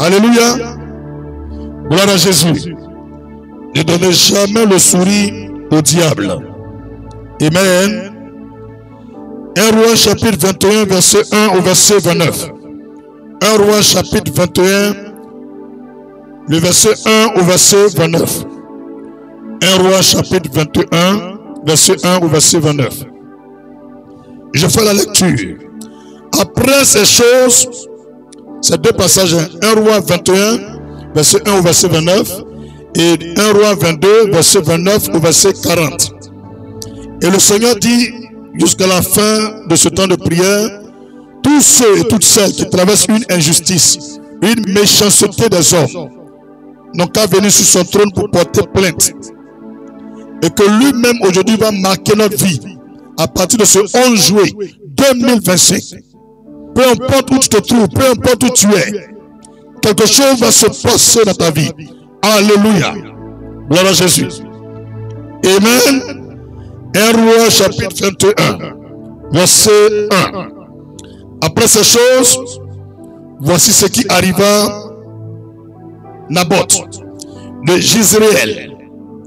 Alléluia. Gloire à Jésus. Ne donnez jamais le sourire au diable. Amen. 1 Roi chapitre 21, verset 1 au verset 29. 1 Roi chapitre 21, le verset 1 au verset 29. 1 Roi chapitre 21, verset 1 au verset 29. Je fais la lecture. Après ces choses, ces deux passages, 1 Roi 21, verset 1 au verset 29, et 1 Roi 22, verset 29 au verset 40. Et le Seigneur dit, jusqu'à la fin de ce temps de prière, tous ceux et toutes celles qui traversent une injustice, une méchanceté des hommes, n'ont qu'à venir sur son trône pour porter plainte. Et que lui-même aujourd'hui va marquer notre vie à partir de ce 11 juillet 2025. Peu importe où tu te trouves, peu importe où tu es, quelque chose va se passer dans ta vie. Alléluia. Gloire à Jésus. Amen. 1 Roi chapitre 21, verset 1. Après ces choses, voici ce qui arriva. Naboth de Jezréel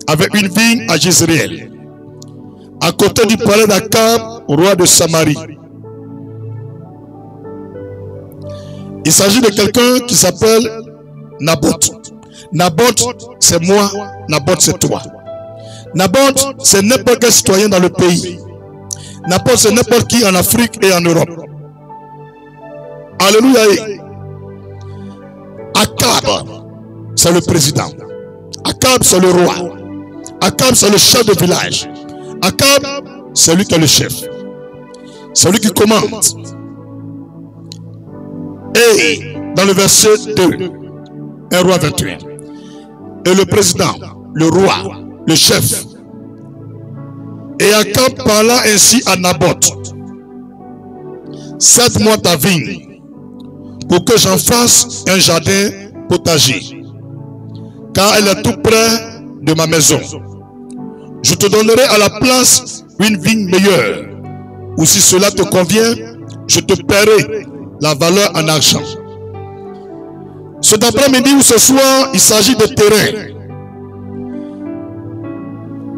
avait une vigne à Jezréel, à côté du palais d'Akab, roi de Samarie. Il s'agit de quelqu'un qui s'appelle Naboth. Naboth, c'est moi. Naboth, c'est toi. Naboth, c'est n'importe quel citoyen dans le pays. Naboth, c'est n'importe qui en Afrique et en Europe. Alléluia. Akab, c'est le président. Akab, c'est le roi. Akab, c'est le chef de village. Akab, c'est lui qui est le chef. C'est lui qui commande. Et dans le verset 2, 1 Roi 21, et le président, le roi, le chef, et Akab parla ainsi à Naboth: cède-moi ta vigne pour que j'en fasse un jardin potager, car elle est tout près de ma maison. Je te donnerai à la place une vigne meilleure, ou si cela te convient, je te paierai la valeur en argent. Cet après-midi ou ce soir, il s'agit de terrain.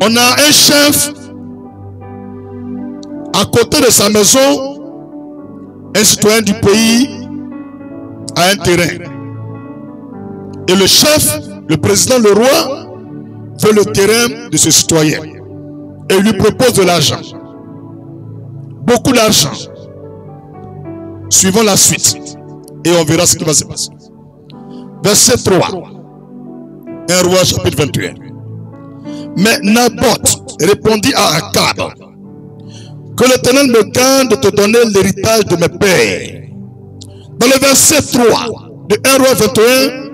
On a un chef à côté de sa maison, un citoyen du pays a un terrain. Et le chef, le président, le roi, veut le terrain de ce citoyen. Et il lui propose de l'argent. Beaucoup d'argent. Suivons la suite. Et on verra ce qui va se passer. Verset 3. 1 Roi chapitre 21. Mais Naboth répondit à Akab: que l'Éternel me garde de te donner l'héritage de mes pères. Dans le verset 3 de 1 Roi 21,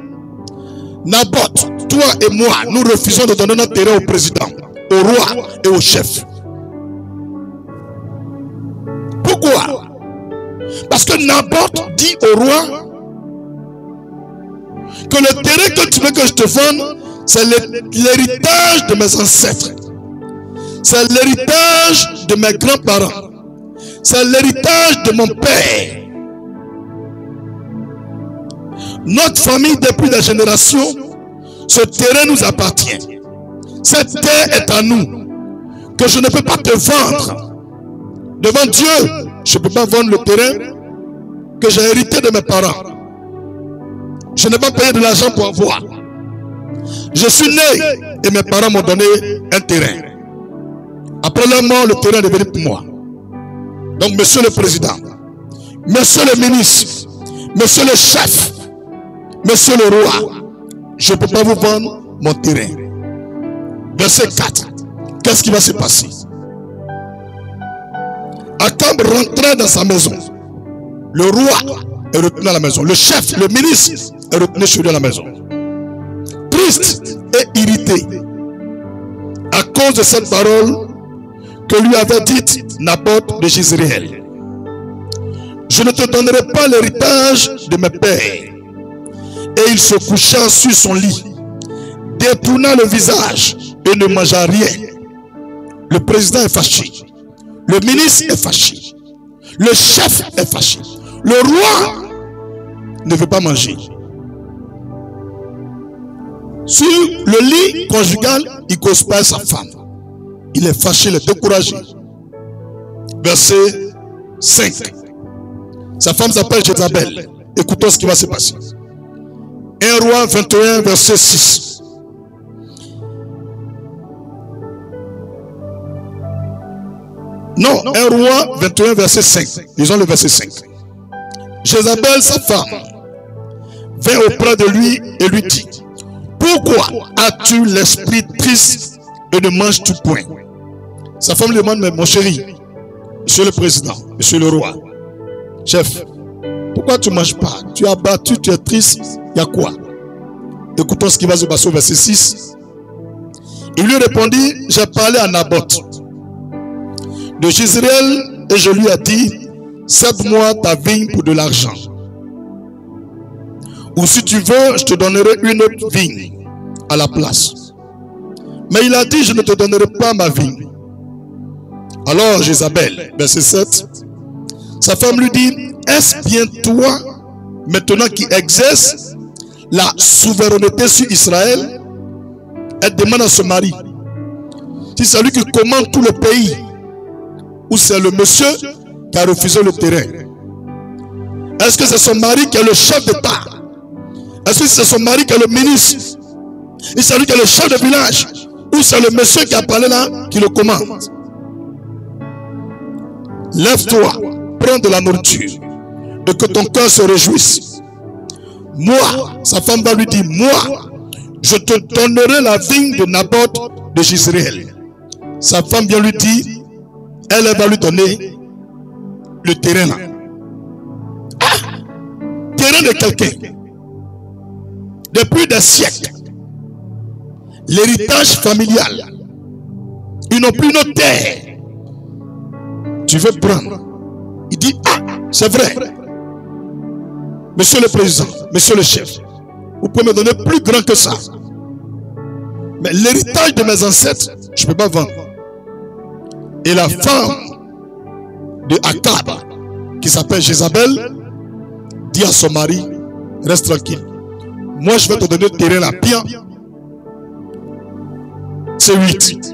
Naboth, toi et moi, nous refusons de donner notre terrain au président, au roi et au chef. Pourquoi? Parce que Naboth dit au roi que le terrain que tu veux que je te vende, c'est l'héritage de mes ancêtres. C'est l'héritage de mes grands-parents. C'est l'héritage de mon père. Notre famille, depuis des générations, ce terrain nous appartient. Cette terre est à nous. Que je ne peux pas te vendre. Devant Dieu, je ne peux pas vendre le terrain que j'ai hérité de mes parents. Je n'ai pas payé de l'argent pour avoir. Je suis né et mes parents m'ont donné un terrain. Après leur mort, le terrain est devenu pour moi. Donc, monsieur le président, monsieur le ministre, monsieur le chef, monsieur le roi, je ne peux pas vous vendre mon terrain. Verset 4. Qu'est-ce qui va se passer? Akab rentrait dans sa maison. Le roi est retenu à la maison. Le chef, le ministre est retenu chez lui à la maison. Triste et irrité à cause de cette parole que lui avait dite Naboth de Jezréel. Je ne te donnerai pas l'héritage de mes pères. Et il se coucha sur son lit, détourna le visage et ne mangea rien. Le président est fâché. Le ministre est fâché. Le chef est fâché. Le roi ne veut pas manger. Sur le lit conjugal, il ne cause pas à sa femme. Il est fâché, il est découragé. Verset 5. Sa femme s'appelle Jézabel. Écoutons ce qui va se passer. 1 Roi 21, verset 6. Non, 1 Roi 21, verset 5. Lisons le verset 5. Jézabel, sa femme, vint auprès de lui et lui dit: pourquoi as-tu l'esprit triste et ne manges-tu point? Sa femme lui demande: mais mon chéri, monsieur le président, monsieur le roi, chef, pourquoi tu ne manges pas? Tu es abattu, tu es triste, il y a quoi? Écoutons ce qui va se passer au verset 6. Il lui répondit: j'ai parlé à Naboth de Jezreel et je lui ai dit: cède-moi ta vigne pour de l'argent. Ou si tu veux, je te donnerai une autre vigne à la place. Mais il a dit: je ne te donnerai pas ma vigne. Alors Jézabel, verset 7, sa femme lui dit: est-ce bien toi, maintenant qui exerce la souveraineté sur Israël? Elle demande à son mari si c'est lui qui commande tout le pays ou c'est le monsieur qui a refusé le terrain. Est-ce que c'est son mari qui est le chef d'État? Est-ce que c'est son mari qui est le ministre? Et c'est lui qui est le chef de village? Ou c'est le monsieur qui a parlé là qui le commande? Lève-toi, prends de la nourriture et que ton cœur se réjouisse. Moi, sa femme va lui dire: moi, je te donnerai la vigne de Naboth de Jezreel. Sa femme vient lui dire, elle va lui donner le terrain là. Ah! Terrain de quelqu'un. Depuis des siècles. L'héritage familial. Ils n'ont plus notre terre. Tu veux prendre? Il dit: ah, c'est vrai. Monsieur le président, monsieur le chef, vous pouvez me donner plus grand que ça. Mais l'héritage de mes ancêtres, je ne peux pas vendre. Et la femme de Akab, qui s'appelle Jézabel, dit à son mari: reste tranquille. Moi, je vais te donner le terrain là, bien. C'est 8.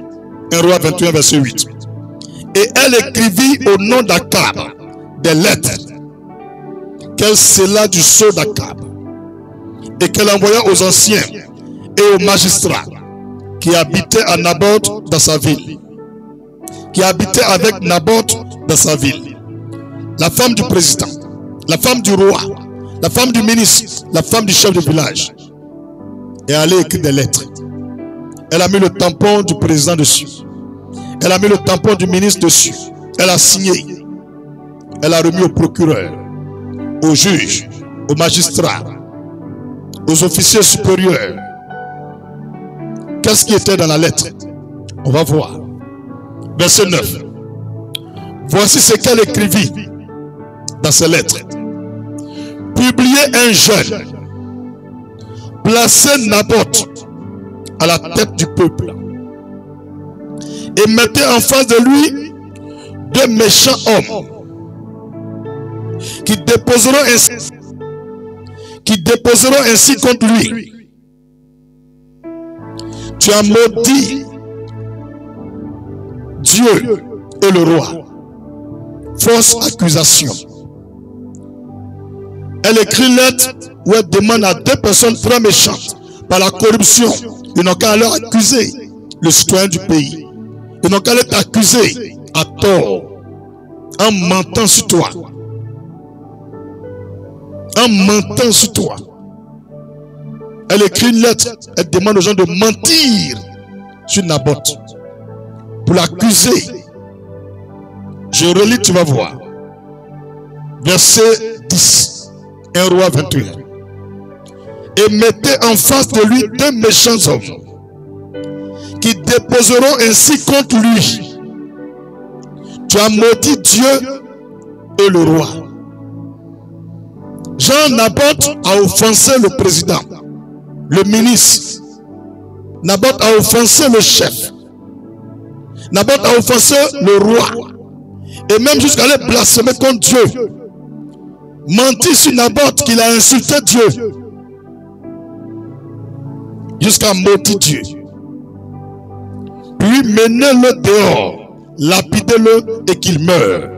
1 Roi 21, verset 8. Et elle écrivit au nom d'Akab des lettres qu'elle scella du sceau d'Akab et qu'elle envoya aux anciens et aux magistrats qui habitaient à Naboth dans sa ville, qui habitaient avec Naboth dans sa ville. La femme du président, la femme du roi, la femme du ministre, la femme du chef de village. Et elle a écrit des lettres. Elle a mis le tampon du président dessus. Elle a mis le tampon du ministre dessus. Elle a signé. Elle a remis au procureur, aux juges, aux magistrats, aux officiers supérieurs. Qu'est-ce qui était dans la lettre? On va voir. Verset 9. Voici ce qu'elle écrivit dans ces lettres. Publiez un jeune, placez Naboth à la tête du peuple et mettez en face de lui deux méchants hommes qui déposeront ainsi contre lui: tu as maudit Dieu et le roi. Fausse accusation. Elle écrit une lettre où elle demande à deux personnes très méchantes par la corruption. Ils n'ont qu'à leur accuser le citoyen du pays. Ils n'ont qu'à t'accuser à tort en mentant sur toi. En mentant sur toi. Elle écrit une lettre. Elle demande aux gens de mentir sur Naboth pour l'accuser. Je relis, tu vas voir. Verset 10. 1 Roi 21. Et mettez en face de lui deux méchants hommes qui déposeront ainsi contre lui: tu as maudit Dieu et le roi. Jean Naboth a offensé le président, le ministre. Naboth a offensé le chef. Naboth a offensé le roi. Et même jusqu'à aller blasphémer contre Dieu. Mentir sur Naboth qu'il a insulté Dieu. jusqu'à maudire Dieu. Puis menez-le dehors, lapidez-le et qu'il meure.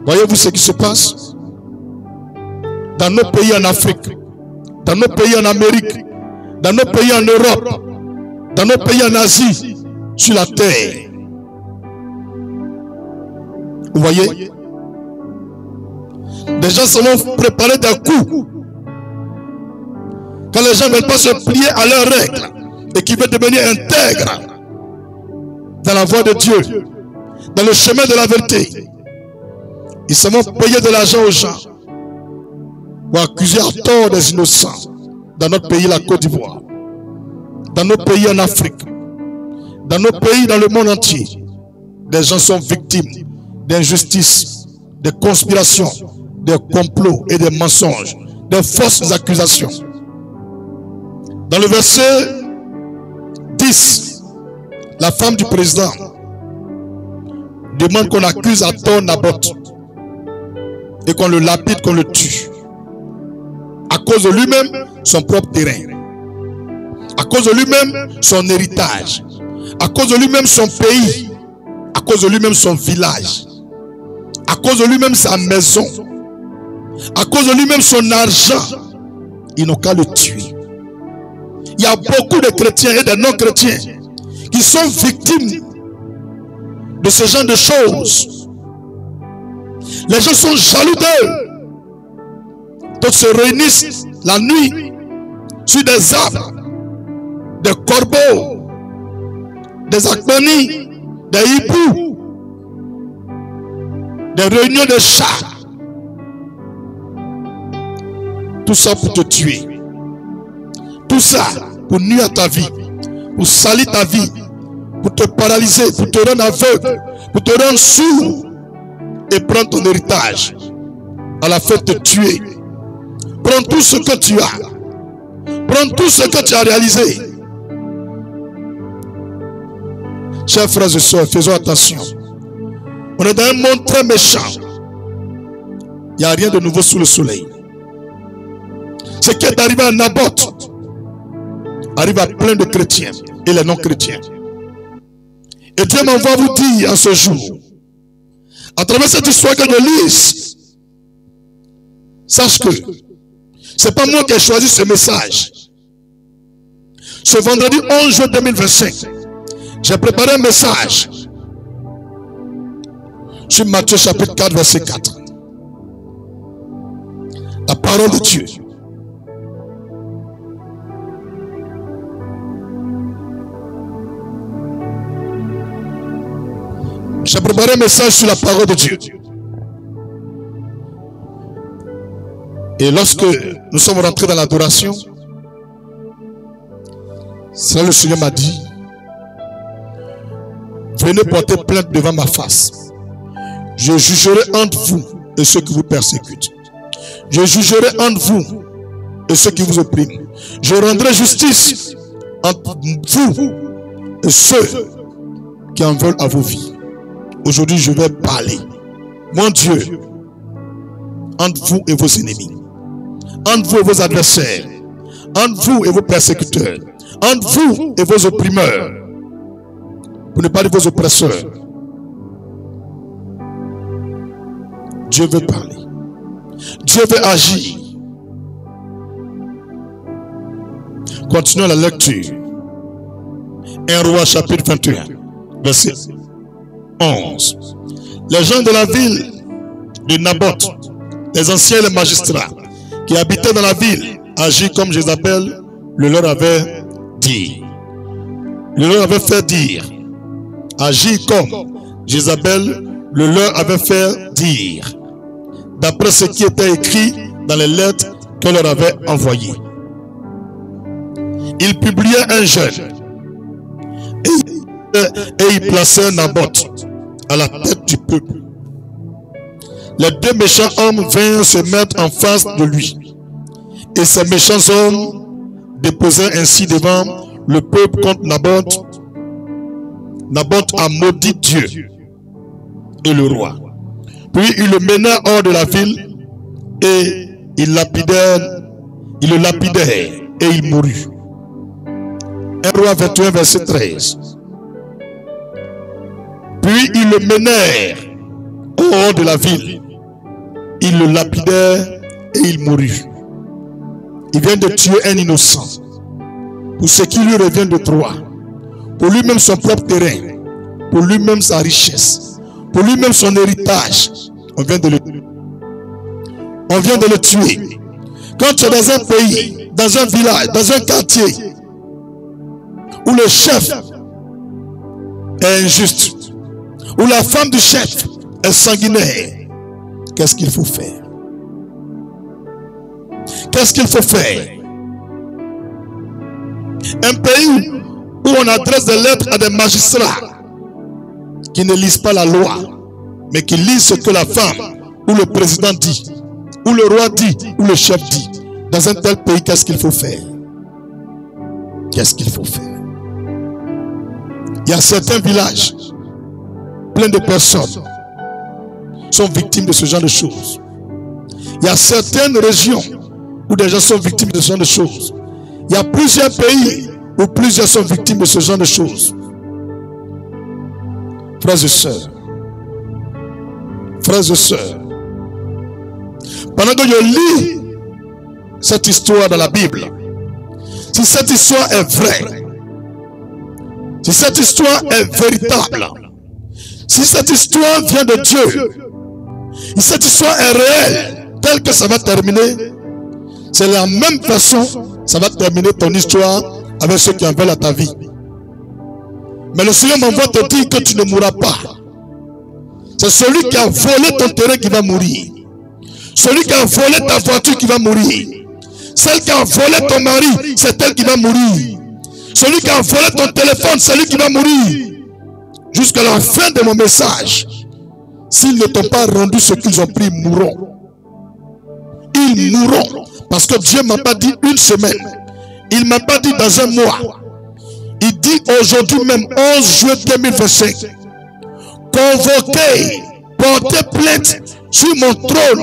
Voyez-vous ce qui se passe dans nos pays en Afrique, dans nos pays en Amérique, dans nos pays en Europe, dans nos pays en Asie, sur la terre. Vous voyez? Des gens se vont préparer des coups. Quand les gens ne veulent pas se plier à leurs règles et qui veulent devenir intègres dans la voie de Dieu, dans le chemin de la vérité, ils se vont payer de l'argent aux gens ou accuser à tort des innocents dans notre pays, la Côte d'Ivoire, dans nos pays en Afrique, dans nos pays, dans le monde entier. Des gens sont victimes d'injustices, de conspirations, de complots et de mensonges, de fausses accusations. Dans le verset 10, la femme du président demande qu'on accuse à tort Naboth et qu'on le lapide, qu'on le tue. À cause de lui-même, son propre terrain. À cause de lui-même, son héritage. À cause de lui-même, son pays. À cause de lui-même, son village. À cause de lui-même, sa maison. À cause de lui-même, son argent. Ils n'ont qu'à le tuer. Il y a beaucoup de chrétiens et de non-chrétiens qui sont victimes de ce genre de choses. Les gens sont jaloux d'eux. D'autres se réunissent la nuit sur des arbres, des corbeaux, des agonies, des hiboux, des réunions de chats. Tout ça pour te tuer. Tout ça pour nuire à ta vie, pour salir ta vie, pour te paralyser, pour te rendre aveugle, pour te rendre sourd et prendre ton héritage. À la fin te tuer. Prends tout ce que tu as. Prends tout ce que tu as réalisé. Chers frères et sœurs, faisons attention. On est dans un monde très méchant. Il n'y a rien de nouveau sous le soleil. Ce qui est arrivé à Naboth arrive à plein de chrétiens et les non-chrétiens. Et Dieu m'envoie vous dire en ce jour, à travers cette histoire que je lis, sache que ce n'est pas moi qui ai choisi ce message. Ce vendredi 11 juin 2025, j'ai préparé un message sur Matthieu chapitre 4 verset 4. La parole de Dieu. J'ai préparé un message sur la parole de Dieu. Et lorsque nous sommes rentrés dans l'adoration, c'est là le Seigneur m'a dit, venez porter plainte devant ma face. Je jugerai entre vous et ceux qui vous persécutent. Je jugerai entre vous et ceux qui vous oppriment. Je rendrai justice entre vous et ceux qui en veulent à vos vies. Aujourd'hui, je vais parler, mon Dieu, entre vous et vos ennemis, entre vous et vos adversaires, entre vous et vos persécuteurs, entre vous et vos opprimeurs, pour ne pas dire vos oppresseurs. Dieu veut parler. Dieu veut agir. Continuons la lecture. 1 Roi chapitre 21, verset 11. Les gens de la ville de Naboth, les anciens et les magistrats qui habitaient dans la ville, agirent comme Jézabel le leur avait dit. Le leur avait fait dire. Agir comme Jézabel le leur avait fait dire, d'après ce qui était écrit dans les lettres qu'elle leur avait envoyées. Il publiait un jeûne et il plaçait Naboth à la tête du peuple. Les deux méchants hommes vinrent se mettre en face de lui. Et ces méchants hommes déposaient ainsi devant le peuple contre Naboth. Naboth a maudit Dieu et le roi. Puis il le mena hors de la ville et il le lapidait et il mourut. 1 Roi 21, verset 13. Puis ils le menèrent hors de la ville. Ils le lapidèrent et il mourut. Il vient de tuer un innocent pour ce qui lui revient de droit, pour lui-même son propre terrain, pour lui-même sa richesse, pour lui-même son héritage. On vient de le tuer. Quand tu es dans un pays, dans un village, dans un quartier où le chef est injuste, où la femme du chef est sanguinaire, qu'est-ce qu'il faut faire? Qu'est-ce qu'il faut faire? Un pays où on adresse des lettres à des magistrats qui ne lisent pas la loi, mais qui lisent ce que la femme ou le président dit, ou le roi dit, ou le chef dit. Dans un tel pays, qu'est-ce qu'il faut faire? Qu'est-ce qu'il faut faire? Il y a certains villages, plein de personnes sont victimes de ce genre de choses. Il y a certaines régions où des gens sont victimes de ce genre de choses. Il y a plusieurs pays où plusieurs sont victimes de ce genre de choses. Frères et sœurs, pendant que je lis cette histoire dans la Bible, si cette histoire est vraie, si cette histoire est véritable, si cette histoire vient de Dieu, si cette histoire est réelle, telle que ça va terminer, c'est la même façon, ça va terminer ton histoire avec ceux qui en veulent à ta vie. Mais le Seigneur m'envoie te dire que tu ne mourras pas. C'est celui qui a volé ton terrain qui va mourir. Celui qui a volé ta voiture qui va mourir. Celle qui a volé ton mari, c'est elle qui va mourir. Celui qui a volé ton téléphone, c'est lui qui va mourir. Jusqu'à la fin de mon message, s'ils ne t'ont pas rendu ce qu'ils ont pris, ils mourront. Ils mourront. Parce que Dieu ne m'a pas dit une semaine. Il ne m'a pas dit dans un mois. Il dit aujourd'hui même, 11 juillet 2025, convoquez, portez plainte sur mon trône,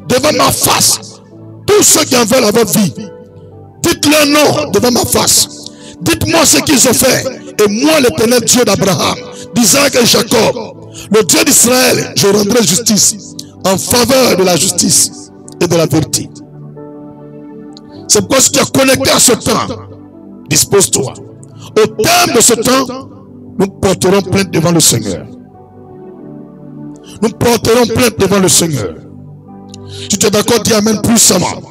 devant ma face. Tous ceux qui en veulent avoir vie, dites leur nom devant ma face. Dites-moi ce qu'ils ont fait. Et moi, l'Éternel Dieu d'Abraham, d'Isaac et Jacob, le Dieu d'Israël, je rendrai justice en faveur de la justice et de la vérité. C'est parce que tu es connecté à ce temps. Dispose-toi. Au terme de ce temps, nous porterons plainte devant le Seigneur. Nous porterons plainte devant le Seigneur. Si tu es d'accord, dis Amen puissamment.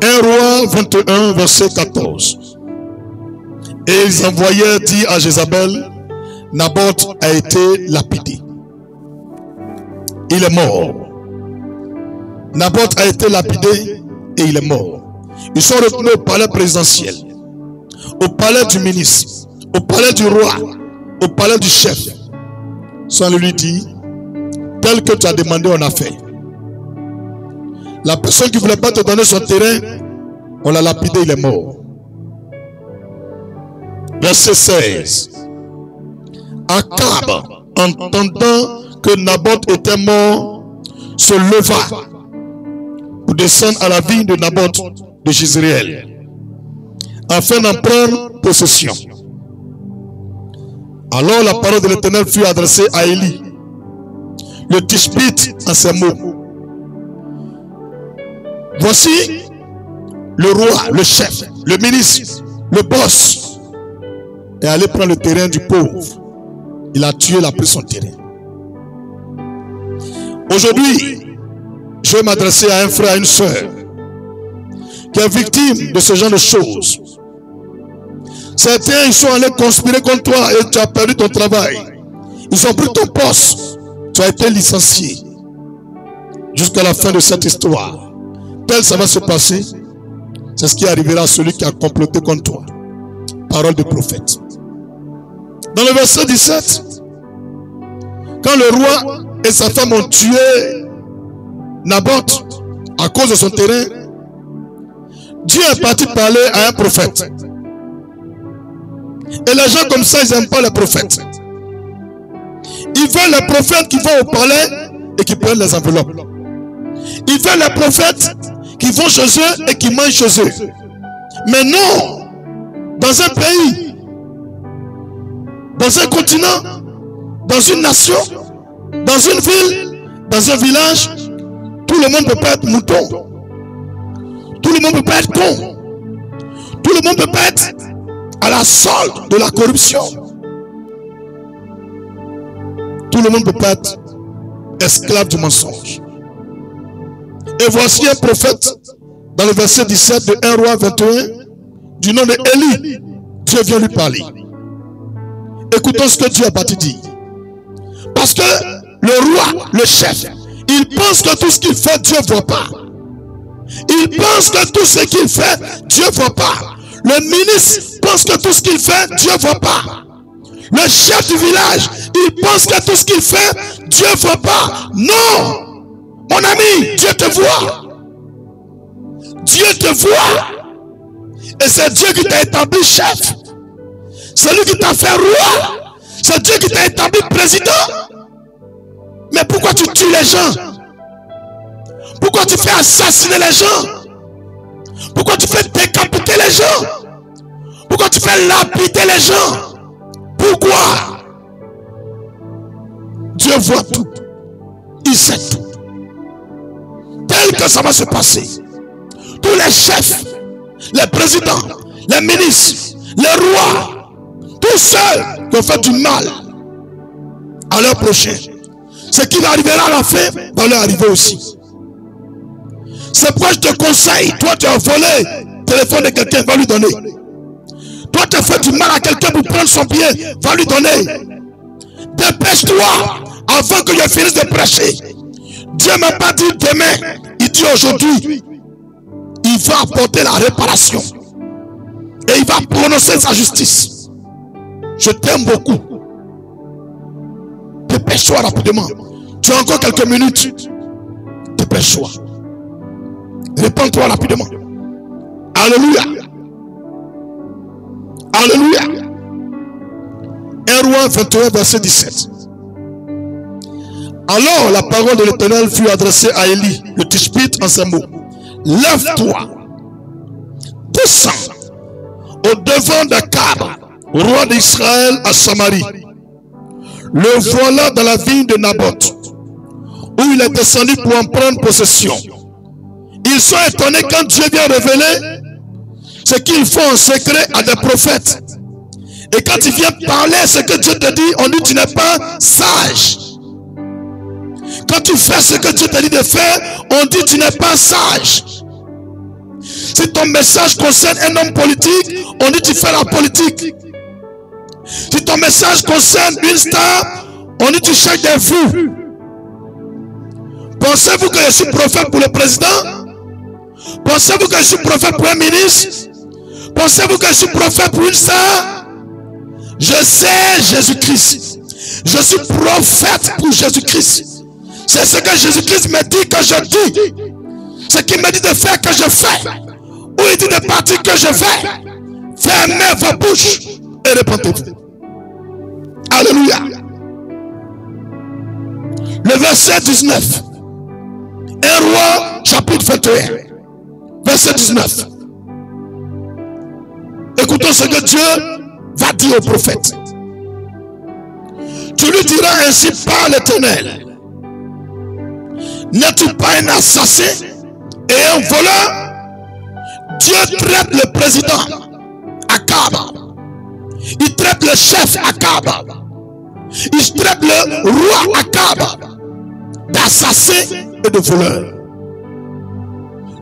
Un Roi 21, verset 14. Et ils envoyèrent dire à Jézabel, Naboth a été lapidé. Il est mort. Naboth a été lapidé et il est mort. Ils sont retenus au palais présidentiel, au palais du ministre, au palais du roi, au palais du chef. Sans lui dire, tel que tu as demandé, on a fait. La personne qui ne voulait pas te donner son terrain, on l'a lapidé, il est mort. Verset 16. Akab, entendant que Naboth était mort, se leva pour descendre à la vigne de Naboth de Jezréel, afin d'en prendre possession. Alors la parole de l'Éternel fut adressée à Élie, le Tishbite, en ces mots. Voici le roi, le chef, le ministre, le boss est allé prendre le terrain du pauvre. Il a tué, il a pris son terrain. Aujourd'hui, je vais m'adresser à un frère, à une soeur qui est victime de ce genre de choses. Certains, ils sont allés conspirer contre toi et tu as perdu ton travail. Ils ont pris ton poste. Tu as été licencié. Jusqu'à la fin de cette histoire. Tel ça va se passer. C'est ce qui arrivera à celui qui a comploté contre toi. Parole de prophète. Dans le verset 17, quand le roi et sa femme ont tué Naboth à cause de son terrain, Dieu est parti parler à un prophète. Et les gens comme ça, ils n'aiment pas les prophètes. Ils veulent les prophètes qui vont au palais et qui prennent les enveloppes. Ils veulent les prophètes qui qui vont chez eux et qui mangent chez eux. Mais non, dans un pays, dans un continent, dans une nation, dans une ville, dans un village, tout le monde ne peut pas être mouton. Tout le monde ne peut pas être con. Tout le monde ne peut pas être à la solde de la corruption. Tout le monde ne peut pas être esclave du mensonge. Et voici un prophète dans le verset 17 de 1 Roi 21 du nom de Élie. Dieu vient lui parler. Écoutons ce que Dieu a bâti dit. Parce que le roi, le chef, il pense que tout ce qu'il fait, Dieu ne voit pas. Il pense que tout ce qu'il fait, Dieu ne voit pas. Le ministre pense que tout ce qu'il fait, Dieu ne voit pas. Le chef du village, il pense que tout ce qu'il fait, Dieu ne voit pas. Non! Mon ami, Dieu te voit. Dieu te voit. Et c'est Dieu qui t'a établi chef. C'est lui qui t'a fait roi. C'est Dieu qui t'a établi président. Mais pourquoi tu tues les gens? Pourquoi tu fais assassiner les gens? Pourquoi tu fais décapiter les gens? Pourquoi tu fais lapider les gens? Pourquoi? Dieu voit tout. Il sait tout. Tel que ça va se passer. Tous les chefs, les présidents, les ministres, les rois, tous ceux qui ont fait du mal à leur prochain, ce qui va arriver à la fin va leur arriver aussi. C'est pourquoi je te conseille, toi tu as volé le téléphone de quelqu'un, va lui donner. Toi tu as fait du mal à quelqu'un pour prendre son bien, va lui donner. Dépêche-toi avant que je finisse de prêcher. Dieu ne m'a pas dit demain, il dit aujourd'hui. Il va apporter la réparation. Et il va prononcer sa justice. Je t'aime beaucoup. Dépêche-toi rapidement. Tu as encore quelques minutes. Dépêche-toi. Répands-toi rapidement. Alléluia. Alléluia. 1 Roi 21 verset 17. Alors la parole de l'Éternel fut adressée à Élie, le Tishbite, en ces mots. Lève-toi, descends au devant d'Akab, roi d'Israël à Samarie. Le voilà dans la vigne de Naboth, où il est descendu pour en prendre possession. Ils sont étonnés quand Dieu vient révéler ce qu'ils font en secret à des prophètes. Et quand il vient parler ce que Dieu te dit, on dit tu n'es pas sage. Quand tu fais ce que Dieu te dit de faire, on dit tu n'es pas sage. Si ton message concerne un homme politique, on dit tu fais la politique. Si ton message concerne une star, on dit tu cherches des vues. Pensez-vous que je suis prophète pour le président? Pensez-vous que je suis prophète pour un ministre? Pensez-vous que je suis prophète pour une star? Je sais Jésus-Christ. Je suis prophète pour Jésus-Christ. C'est ce que Jésus-Christ me dit que je dis. Ce qu'il me dit de faire que je fais. Où il dit de partir que je vais. Fermez vos bouches et répentez-vous. Alléluia. Le verset 19. 1 Roi chapitre 21. Verset 19. Écoutons ce que Dieu va dire au prophète. Tu lui diras ainsi par l'Éternel. N'es-tu pas un assassin et un voleur? Dieu traite le président Akab. Il traite le chef Akab. Il traite le roi Akab d'assassin et de voleur.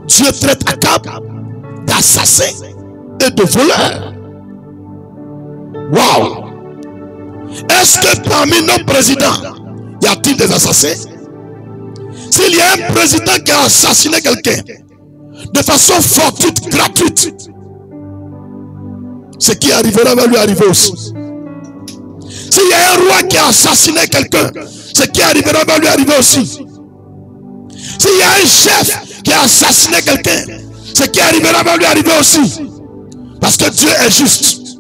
Dieu traite Akab d'assassin et de voleur. Waouh! Est-ce que parmi nos présidents, y a-t-il des assassins? S'il y a un président qui a assassiné quelqu'un de façon fortuite, gratuite, ce qui arrivera va lui arriver aussi. S'il y a un roi qui a assassiné quelqu'un, ce qui arrivera va lui arriver aussi. S'il y a un chef qui a assassiné quelqu'un, ce qui arrivera va lui arriver aussi. Parce que Dieu est juste.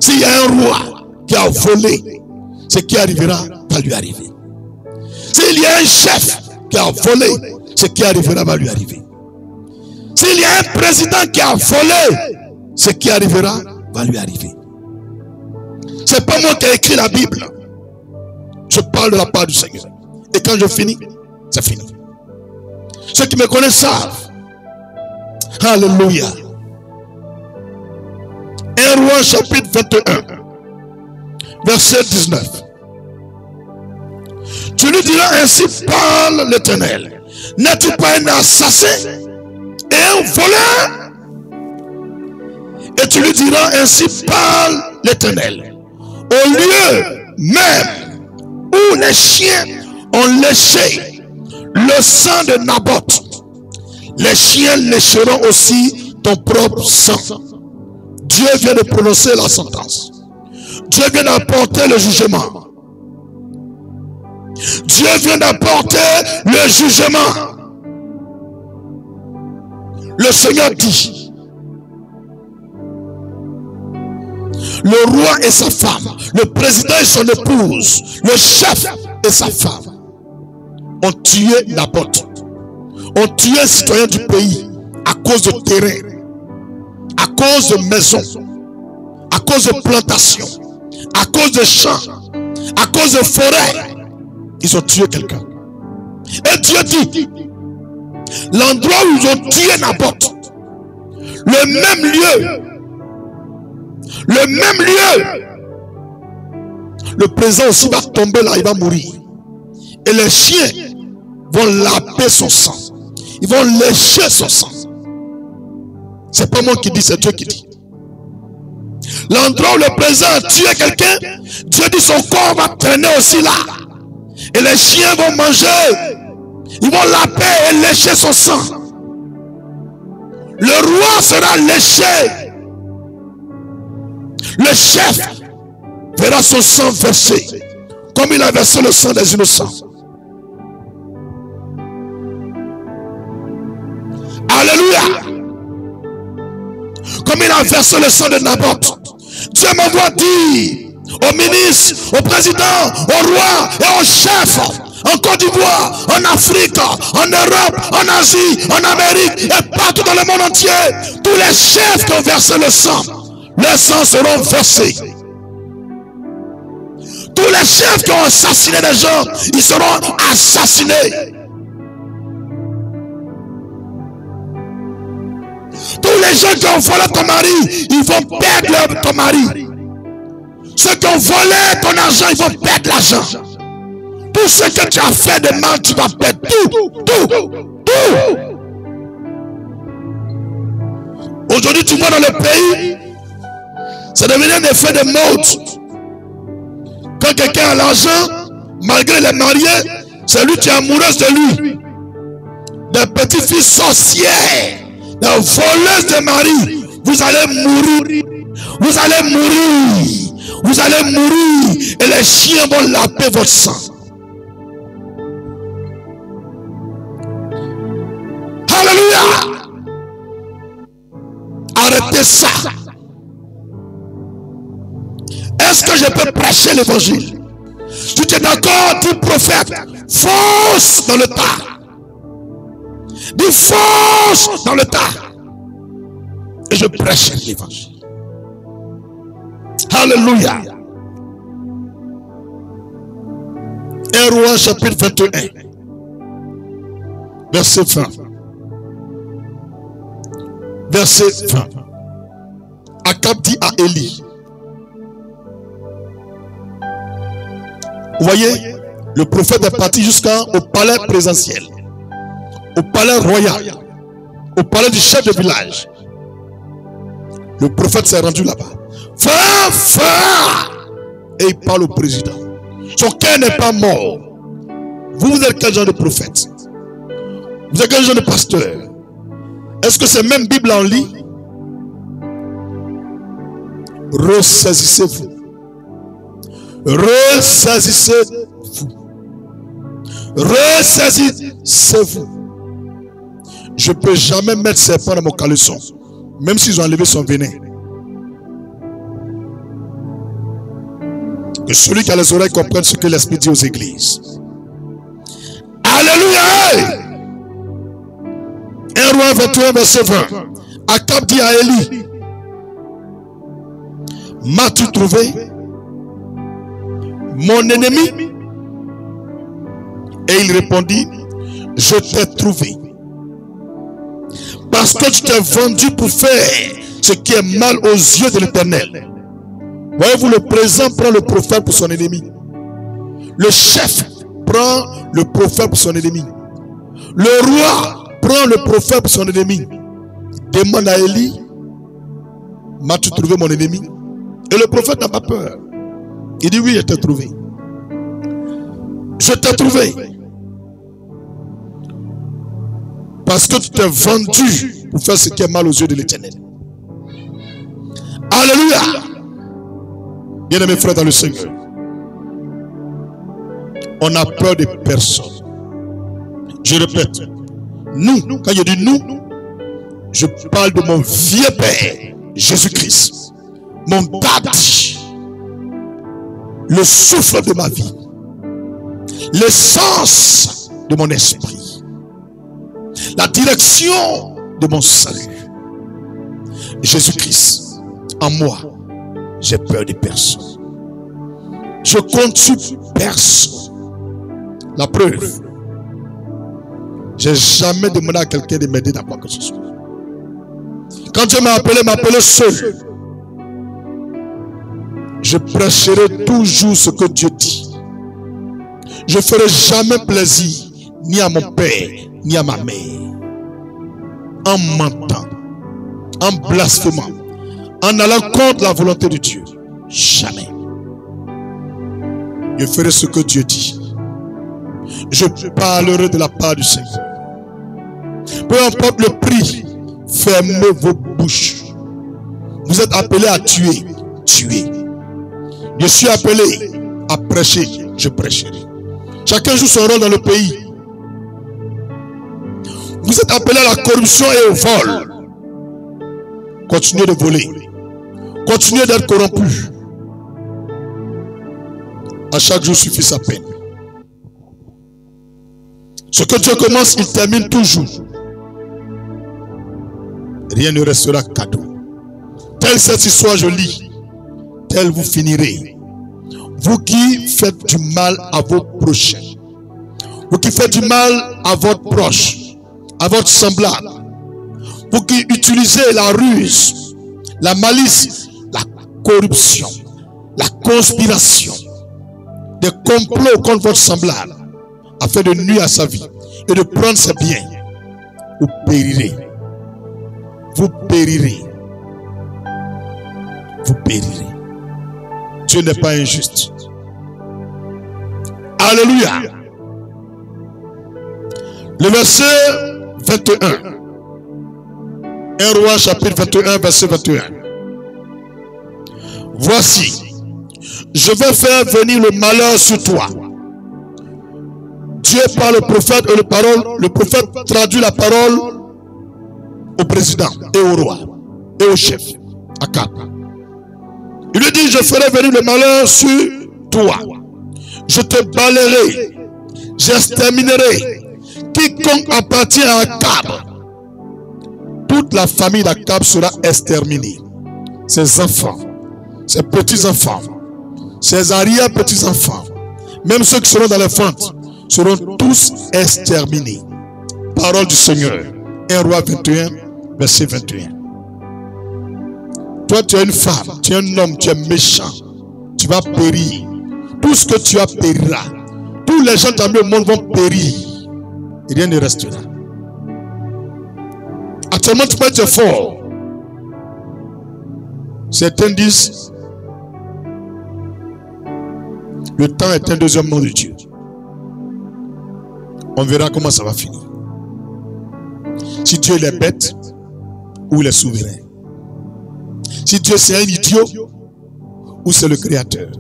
S'il y a un roi qui a volé, ce qui arrivera va lui arriver. S'il y a un chef qui a volé, ce qui arrivera va lui arriver. S'il y a un président qui a volé, ce qui arrivera va lui arriver. C'est pas moi qui ai écrit la Bible. Je parle de la part du Seigneur. Et quand je finis, c'est fini. Ceux qui me connaissent savent. Alléluia. 1 Roi chapitre 21, verset 19. Tu lui diras ainsi parle l'Éternel. N'es-tu pas un assassin et un voleur? Et tu lui diras ainsi parle l'Éternel. Au lieu même où les chiens ont léché le sang de Naboth, les chiens lécheront aussi ton propre sang. Dieu vient de prononcer la sentence. Dieu vient d'apporter le jugement. Dieu vient d'apporter le jugement. Le Seigneur dit, le roi et sa femme, le président et son épouse, le chef et sa femme ont tué Naboth, ont tué un citoyen du pays à cause de terrain, à cause de maisons, à cause de plantations, à cause de champs, à cause de forêts. Ils ont tué quelqu'un. Et Dieu dit, l'endroit où ils ont tué Naboth, le même lieu, le président aussi va tomber là, il va mourir. Et les chiens vont laver son sang. Ils vont lécher son sang. C'est pas moi qui dis, c'est Dieu qui dit. L'endroit où le président a tué quelqu'un, Dieu dit son corps va traîner aussi là. Et les chiens vont manger. Ils vont laver et lécher son sang. Le roi sera léché. Le chef verra son sang versé, comme il a versé le sang des innocents. Alléluia. Comme il a versé le sang de Naboth. Dieu m'envoie dire aux ministres, aux présidents, aux rois et aux chefs, en Côte d'Ivoire, en Afrique, en Europe, en Asie, en Amérique et partout dans le monde entier, tous les chefs qui ont versé le sang, les sangs seront versés. Tous les chefs qui ont assassiné des gens, ils seront assassinés. Tous les gens qui ont volé ton mari, ils vont perdre ton mari. Ceux qui ont volé ton argent, ils vont perdre l'argent. Tout ce que tu as fait de mal, tu vas perdre tout. Aujourd'hui, tu vois dans le pays, c'est devenu un effet de mode. Quand quelqu'un a l'argent, malgré les mariés, c'est lui qui est amoureuse de lui. Des petites filles sorcières, des voleuses de mari. Vous allez mourir. Vous allez mourir. Vous allez mourir. Et les chiens vont laver votre sang. Alléluia. Arrêtez ça. Est-ce que je peux prêcher l'évangile? Si tu es d'accord, dis prophète, fonce dans le tas. Dis fonce dans le tas. Et je prêche l'évangile. Alléluia. 1 Roi chapitre 21. Verset 20. Verset 20. Akab dit à Élie. Vous voyez, le prophète est parti jusqu'au palais présidentiel, au palais royal, au palais du chef de village. Le prophète s'est rendu là-bas. Frère! Et il parle au président. Son cœur n'est pas mort. Vous êtes quel genre de prophète? Vous êtes quel genre de pasteur? Est-ce que c'est même Bible en lit? Ressaisissez-vous. Ressaisissez-vous. Ressaisissez-vous. Je ne peux jamais mettre serpent dans mon caleçon, même s'ils ont enlevé son venin. Que celui qui a les oreilles comprenne ce que l'Esprit dit aux églises. Alléluia. roi 21, verset 20. Akab dit à Élie, m'as-tu trouvé mon ennemi? Et il répondit, je t'ai trouvé. Parce que tu t'es vendu pour faire ce qui est mal aux yeux de l'Éternel. Voyez-vous, le présent prend le prophète pour son ennemi. Le chef prend le prophète pour son ennemi. Le roi prend le prophète pour son ennemi. Demande à Élie, m'as-tu trouvé mon ennemi? Et le prophète n'a pas peur. Il dit, oui, je t'ai trouvé. Je t'ai trouvé. Parce que tu t'es vendu pour faire ce qui est mal aux yeux de l'Éternel. Alléluia. Bien-aimés frères dans le Seigneur, on a peur de personne. Je répète, nous, quand je dis nous, je parle de mon vieux père, Jésus-Christ, mon daddy, le souffle de ma vie, l'essence de mon esprit, la direction de mon salut. Jésus-Christ, en moi, j'ai peur de personne. Je compte sur personne. La preuve, j'ai jamais demandé à quelqu'un de m'aider dans quoi que ce soit. Quand Dieu m'a appelé seul. Je prêcherai toujours ce que Dieu dit. Je ne ferai jamais plaisir ni à mon père, ni à ma mère. En mentant, en blasphémant, en allant contre la volonté de Dieu. Jamais. Je ferai ce que Dieu dit. Je parlerai de la part du Seigneur. Peu importe le prix, fermez vos bouches. Vous êtes appelés à tuer, tuez. Je suis appelé à prêcher, je prêcherai. Chacun joue son rôle dans le pays. Vous êtes appelés à la corruption et au vol. Continuez de voler. Continuez d'être corrompu. À chaque jour suffit sa peine. Ce que Dieu commence, il termine toujours. Rien ne restera cadeau. Telle cette histoire, je lis, tel vous finirez. Vous qui faites du mal à vos prochains, vous qui faites du mal à votre proche, à votre semblable, vous qui utilisez la ruse, la malice, la corruption, la conspiration, des complots contre votre semblable, afin de nuire à sa vie et de prendre ses biens, vous périrez. Vous périrez. Vous périrez. Dieu n'est pas injuste. Alléluia. Le verset 21. 1 Roi chapitre 21, verset 21. Voici, je vais faire venir le malheur sur toi. Dieu par le prophète et le prophète traduit la parole au président et au roi et au chef, Akab. Il lui dit, je ferai venir le malheur sur toi. Je te balayerai, j'exterminerai quiconque appartient à Akab. Toute la famille d'Akab sera exterminée. Ses enfants, ses petits-enfants, ses arrière-petits-enfants, même ceux qui seront dans les fentes, seront tous exterminés. Parole du Seigneur. 1 Roi 21, verset 21. Toi, tu es une femme, tu es un homme, tu es méchant. Tu vas périr. Tout ce que tu as périra. Tous les gens dans le monde vont périr. Et rien ne restera. Actuellement, tu peux être fort. Certains disent, le temps est un deuxième nom de Dieu. On verra comment ça va finir. Si Dieu est bête ou il est souverain. Si Dieu c'est un idiot ou c'est le créateur.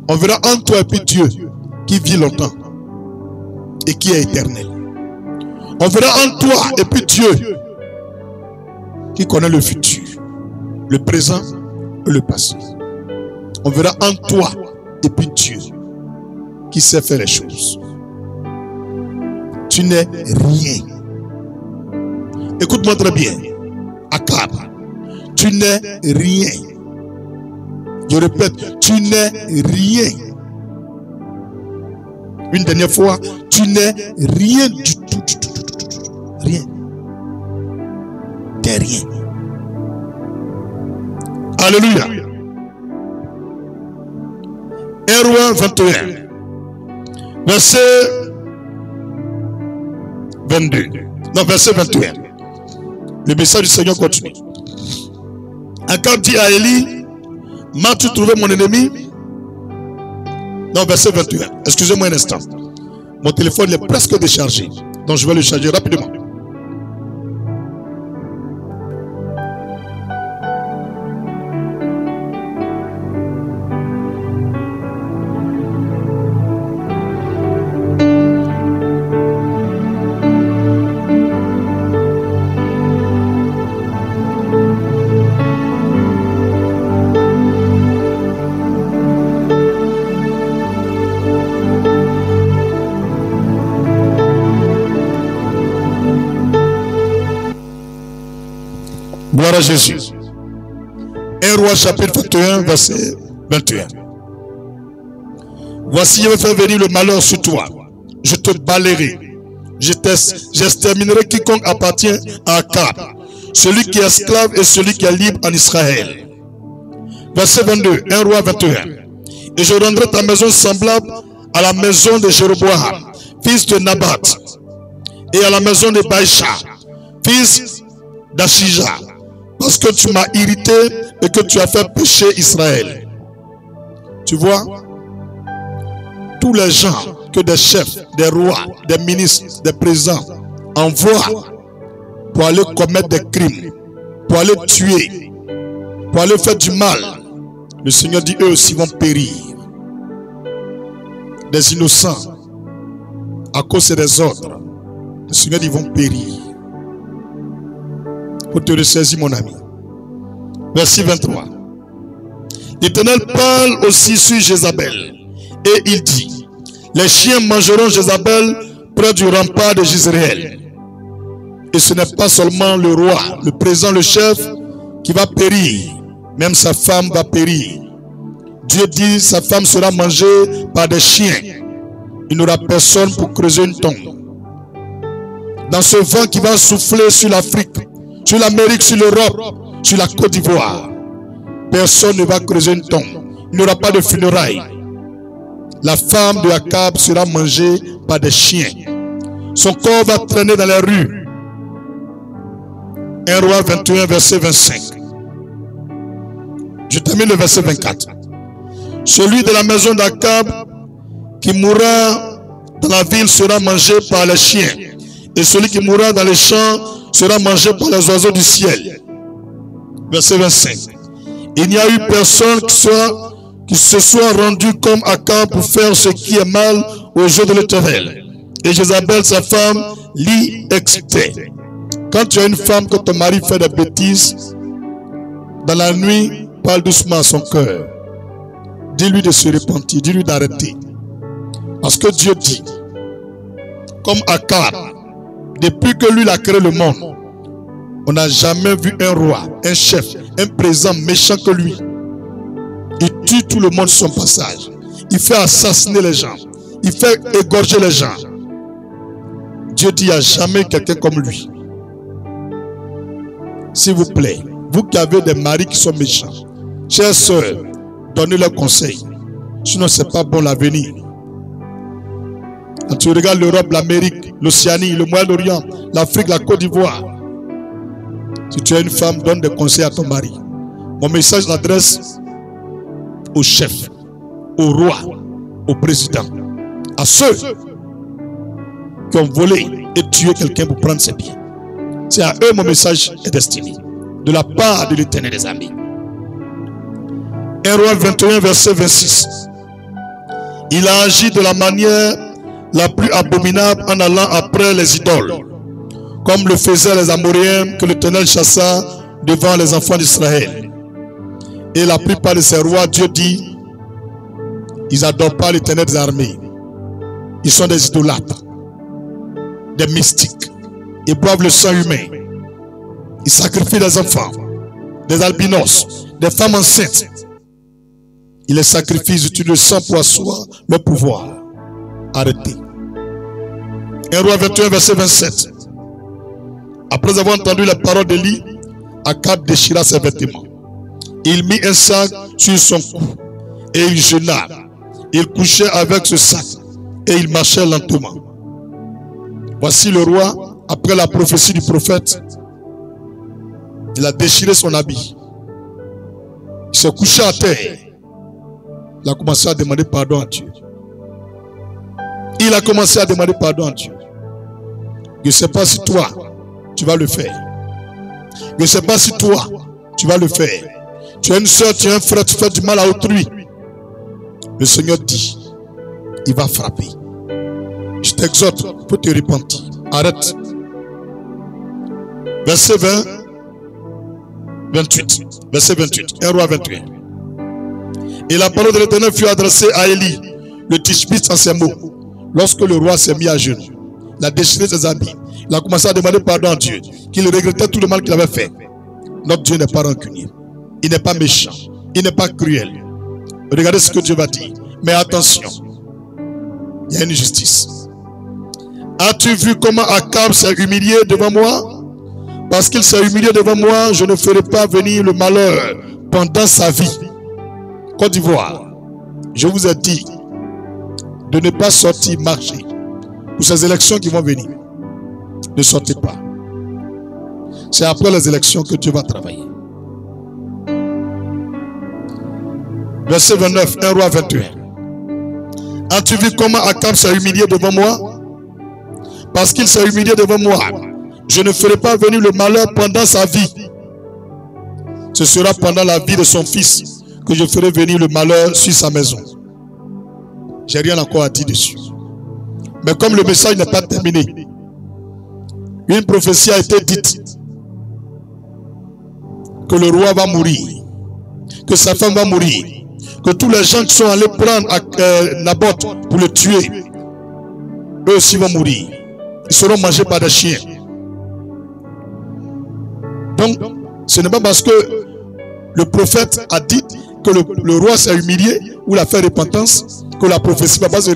On verra entre toi et puis Dieu qui vit longtemps et qui est éternel. On verra entre toi et puis Dieu qui connaît le futur, le présent et le passé. On verra entre toi et puis Dieu qui sait faire les choses. Tu n'es rien. Écoute-moi très bien. Akab, tu n'es rien. Je répète, tu n'es rien. Une dernière fois, tu n'es rien du tout, du tout, du tout, du tout. Rien. T'es rien. Alléluia. 1 Roi 21, verset 22. Non, verset 21. Le message du Seigneur continue. Akab dit à Élie, m'as-tu trouvé mon ennemi? Non, verset 21. Excusez-moi un instant. Mon téléphone est presque déchargé. Donc je vais le charger rapidement. Gloire à Jésus. 1 Roi chapitre 21, verset 21. Voici, je vais faire venir le malheur sur toi. Je te balayerai. J'exterminerai quiconque appartient à Akab, celui qui est esclave et celui qui est libre en Israël. Verset 22, 1 Roi 21. Et je rendrai ta maison semblable à la maison de Jéroboam, fils de Nabat, et à la maison de Baïcha, fils d'Achija, parce que tu m'as irrité et que tu as fait pécher Israël. Tu vois, tous les gens que des chefs, des rois, des ministres, des présidents envoient pour aller commettre des crimes, pour aller tuer, pour aller faire du mal, le Seigneur dit eux aussi vont périr. Des innocents, à cause des ordres, le Seigneur dit ils vont périr. Pour te ressaisir, mon ami. Verset 23. L'Éternel parle aussi sur Jézabel. Et il dit, les chiens mangeront Jézabel près du rempart de Jezreel. Et ce n'est pas seulement le roi, le président, le chef qui va périr. Même sa femme va périr. Dieu dit, sa femme sera mangée par des chiens. Il n'aura personne pour creuser une tombe. Dans ce vent qui va souffler sur l'Afrique, sur l'Amérique, sur l'Europe, sur la Côte d'Ivoire, personne ne va creuser une tombe. Il n'y aura pas de funérailles. La femme de Akab sera mangée par des chiens. Son corps va traîner dans les rues. 1 Roi 21, verset 25. Je termine le verset 24. Celui de la maison d'Akab qui mourra dans la ville sera mangé par les chiens. Et celui qui mourra dans les champs sera mangé par les oiseaux du ciel. Verset 25. Il n'y a eu personne qui se soit rendu comme Akab pour faire ce qui est mal aux yeux de l'Éternel. Et Jézabel, sa femme, l'y excitait. Quand tu as une femme, que ton mari fait des bêtises, dans la nuit, parle doucement à son cœur. Dis-lui de se repentir, dis-lui d'arrêter. Parce que Dieu dit, comme Akab, depuis que lui il a créé le monde, on n'a jamais vu un roi, un chef, un président méchant que lui. Il tue tout le monde sur son passage. Il fait assassiner les gens. Il fait égorger les gens. Dieu dit, il n'y a jamais quelqu'un comme lui. S'il vous plaît, vous qui avez des maris qui sont méchants, chères sœurs, donnez-leur conseil. Sinon, ce n'est pas bon l'avenir. Quand tu regardes l'Europe, l'Amérique, l'Océanie, le Moyen-Orient, l'Afrique, la Côte d'Ivoire, si tu as une femme, donne des conseils à ton mari. Mon message s'adresse aux chefs, aux rois, aux présidents, à ceux qui ont volé et tué quelqu'un pour prendre ses biens. C'est à eux mon message est destiné, de la part de l'Éternel des amis. 1 Roi 21, verset 26. Il a agi de la manière la plus abominable en allant après les idoles, comme le faisaient les Amoréens que l'Éternel chassa devant les enfants d'Israël. Et la plupart de ces rois, Dieu dit, ils n'adorent pas l'Éternel des armées. Ils sont des idolâtres, des mystiques. Ils boivent le sang humain. Il sacrifie des enfants, des albinos, des femmes enceintes. Il les sacrifie, ils utilisent le sang pour asseoir leur pouvoir. Arrêtez. 1 Roi 21, verset 27. Après avoir entendu les paroles d'Élie, Akab déchira ses vêtements. Il mit un sac sur son cou et il jeûna. Il couchait avec ce sac et il marchait lentement. Voici le roi, après la prophétie du prophète, il a déchiré son habit. Il s'est couché à terre. Il a commencé à demander pardon à Dieu. Il a commencé à demander pardon à Dieu. Je ne sais pas si toi, tu vas le faire. Je ne sais pas si toi, tu vas le faire. Tu as une soeur, tu as un frère, tu fais du mal à autrui. Le Seigneur dit, il va frapper. Je t'exhorte pour te repentir. Arrête. Verset 20, 28. Verset 28. 1 Roi 21. Et la parole de l'Éternel fut adressée à Élie, le Tishbite, en ces mots. Lorsque le roi s'est mis à genoux, il a déchiré ses habits. Il a commencé à demander pardon à Dieu, qu'il regrettait tout le mal qu'il avait fait. Notre Dieu n'est pas rancunier. Il n'est pas méchant. Il n'est pas cruel. Regardez ce que Dieu va dire. Mais attention, il y a une justice. As-tu vu comment Akab s'est humilié devant moi? Parce qu'il s'est humilié devant moi, je ne ferai pas venir le malheur pendant sa vie. Côte d'Ivoire, je vous ai dit de ne pas sortir marcher pour ces élections qui vont venir. Ne sortez pas. C'est après les élections que Dieu va travailler. Verset 29, 1 Roi 21. As-tu vu comment Akab s'est humilié devant moi? Parce qu'il s'est humilié devant moi, je ne ferai pas venir le malheur pendant sa vie. Ce sera pendant la vie de son fils que je ferai venir le malheur sur sa maison. J'ai rien encore à dire dessus. Mais comme le message n'est pas terminé, une prophétie a été dite que le roi va mourir, que sa femme va mourir, que tous les gens qui sont allés prendre Naboth pour le tuer, eux aussi vont mourir. Ils seront mangés par des chiens. Donc, ce n'est pas parce que le prophète a dit que le roi s'est humilié ou l'a fait repentance que la prophétie va pas se réaliser.